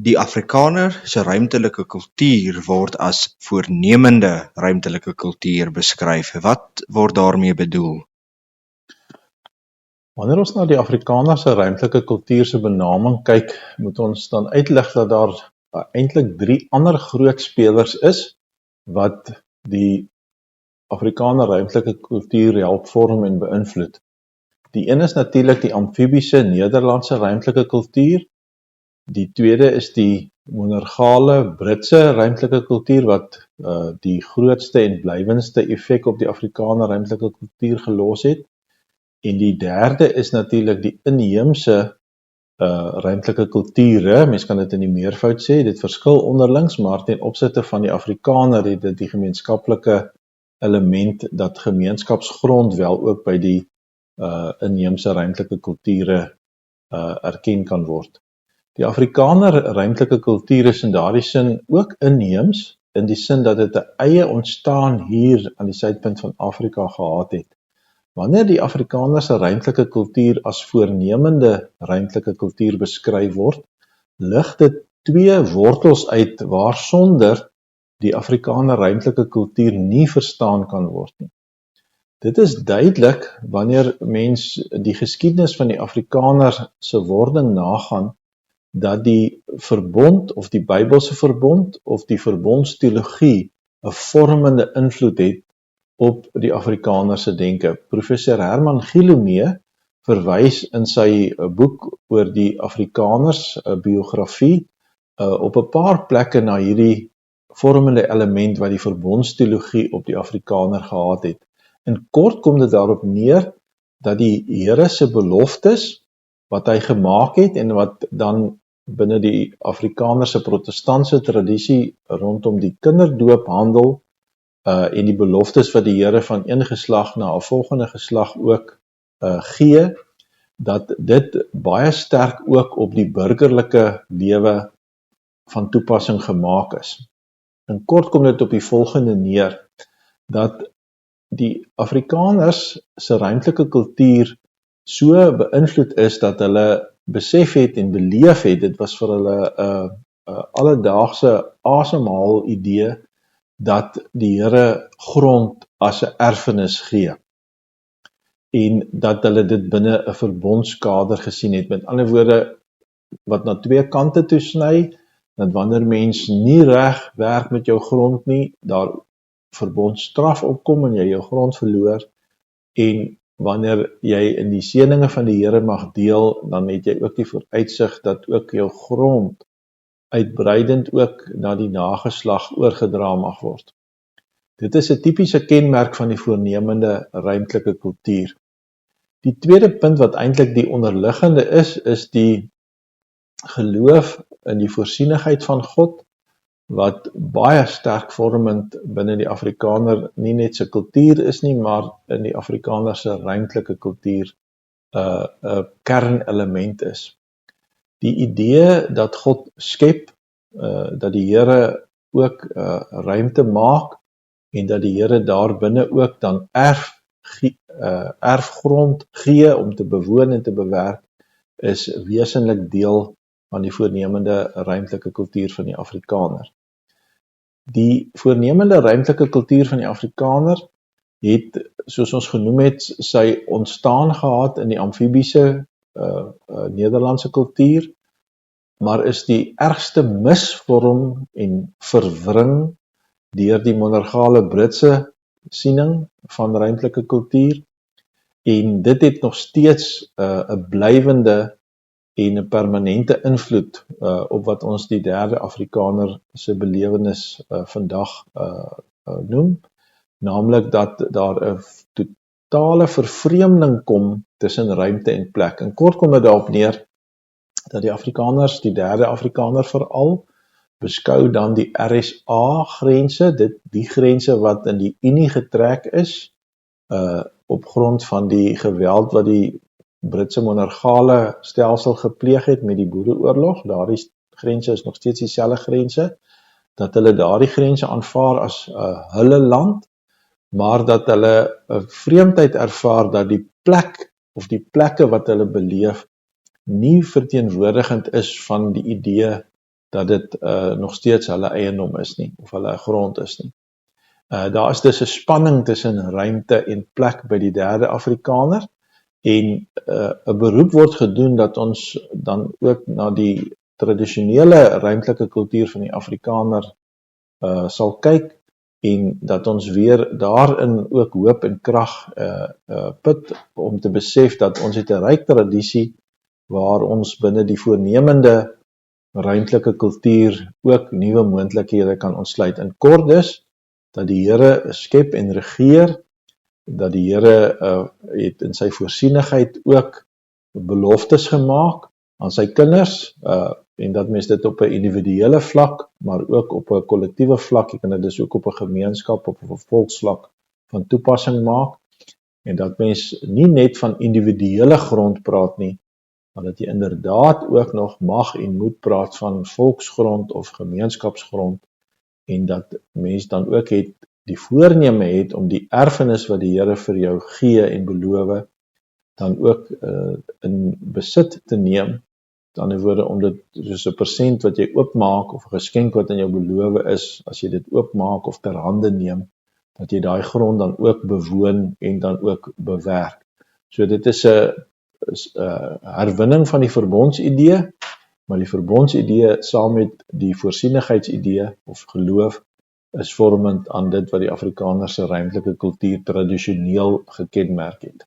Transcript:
Die Afrikaner se ruimtelike kultuur word as voornemende ruimtelike kultuur beskryf. Wat word daarmee bedoel? Wanneer ons na die Afrikaner se ruimtelike kultuur se benaming kyk, moet ons dan uitlig dat daar eintlik 3 ander groot spelers is wat die Afrikaner ruimtelike kultuur help vorm en beïnvloed. Die een is natuurlik die amfibiese Nederlandse ruimtelike kultuur. Die tweede is die monargale Britse ruimtelike kultuur wat die grootste en blywendste effek op die Afrikaner ruimtelike kultuur gelos het. En die derde is natuurlik die inheemse ruimtelike kulture. Mens kan dit in die meervoud sê, dit verskil onderlings, maar ten opsigte van die Afrikaner het dit die gemeenskaplike element dat gemeenskapsgrond wel ook by die inheemse ruimtelike kulture erken kan word. Die Afrikaner ruimtelike kultuur is in daardie sin ook inheems, in die sin dat dit 'n eie ontstaan hier aan die suidpunt van Afrika gehad het. Wanneer die Afrikaner se ruimtelike kultuur as voornemende ruimtelike kultuur beskryf word, lig dit 2 wortels uit waarsonder die Afrikaner ruimtelike kultuur nie verstaan kan word nie. Dit is duidelik wanneer mens die geskiedenis van die Afrikaner se wording nagaan, dat die verbond of die Bybelse verbond of die verbondsteologie 'n vormende invloed het op die Afrikaner se denke. Professor Herman Gilomee verwys in sy boek oor die Afrikaners, 'n biografie, op 'n paar plekke na hierdie vormende element wat die verbondsteologie op die Afrikaner gehad het. In kort kom dit daarop neer dat die Here se beloftes wat hy gemaak het en wat dan binne die Afrikaner se protestantse tradisie rondom die kinderdoop handel en die beloftes wat die Here van een geslag na 'n volgende geslag ook gee, dat dit baie sterk ook op die burgerlike lewe van toepassing gemaak is. In kort kom dit op die volgende neer, dat die Afrikaners se ruimtelike kultuur so beïnvloed is dat hulle besef het en beleef het, dit was vir hulle 'n alledaagse asemhaal idee, dat die Here grond as 'n erfenis gee. En dat hulle dit binne 'n verbondskader gesien het. Met ander woorde, wat na 2 kante toe sny, dat wanneer mens nie reg werk met jou grond nie, daar verbondstraf opkom en jy jou grond verloor, en wanneer jy in die seëninge van die Here mag deel, dan het jy ook die vooruitsig dat ook jou grond uitbreidend ook na die nageslag oorgedra mag word. Dit is 'n tipiese kenmerk van die voornemende ruimtelike kultuur. Die tweede punt wat eintlik die onderliggende is die geloof in die voorsienigheid van God, wat baie sterk vormend binne die Afrikaner nie net se kultuur is nie, maar in die Afrikaner se ruimtelike kultuur 'n kernelement is. Die idee dat God skep, dat die Here ook ruimte maak en dat die Here daar binne ook dan erfgrond gee om te bewoon en te bewerk, is wesenlik deel van die voornemende ruimtelike kultuur van die Afrikaner. Die voornemende ruimtelike kultuur van die Afrikaner het, soos ons genoem het, sy ontstaan gehad in die amfibiese Nederlandse kultuur, maar is die ergste misvorm en verwring deur die monargale Britse siening van ruimtelike kultuur, en dit het nog steeds 'n blywende en 'n permanente invloed op wat ons die derde Afrikaner se belewenis vandag noem, naamlik dat daar 'n totale vervreemding kom tussen ruimte en plek. En kort kom dit daarop neer dat die Afrikaners, die derde Afrikaner veral, beskou dan die RSA-grense, die grense wat in die Unie getrek is, op grond van die geweld wat die Britse monargale stelsel gepleeg het met die Boereoorlog. Daardie grense is nog steeds dieselfde grense, dat hulle daardie grense aanvaar as hulle land, maar dat hulle 'n vreemdheid ervaar dat die plek of die plekke wat hulle beleef nie verteenwoordigend is van die idee dat dit nog steeds hulle eiendom is nie, of hulle grond is nie. Daar is dus 'n spanning tussen ruimte en plek by die derde Afrikaner, en 'n beroep word gedoen dat ons dan ook na die tradisionele ruimtelike kultuur van die Afrikaner sal kyk, en dat ons weer daarin ook hoop en krag put om te besef dat ons het 'n ryk tradisie waar ons binne die voornemende ruimtelike kultuur ook nuwe moontlikhede kan ontsluit. In kort dus, dat die Here skep en regeer, dat die Here het in sy voorsienigheid ook beloftes gemaak aan sy kinders, en dat mens dit op 'n individuele vlak, maar ook op 'n kollektiewe vlak, jy kan dit dus ook op 'n gemeenskap, op 'n volksvlak van toepassing maak, en dat mens nie net van individuele grond praat nie, maar dat jy inderdaad ook nog mag en moet praat van volksgrond of gemeenskapsgrond, en dat mens dan ook die voorneme het om die erfenis wat die Here vir jou gee en beloof, dan ook in besit te neem. Met ander woorde, om dit soos 'n persent wat jy oopmaak, of 'n geskenk wat in jou beloof is, as jy dit oopmaak of ter hande neem, dat jy daai grond dan ook bewoon en dan ook bewerk. So dit is 'n herwinning van die verbondsidee, maar die verbondsidee saam met die voorsienigheidsidee of geloof is vormend aan dit wat die Afrikaner se ruimtelike kultuur tradisioneel gekenmerk het.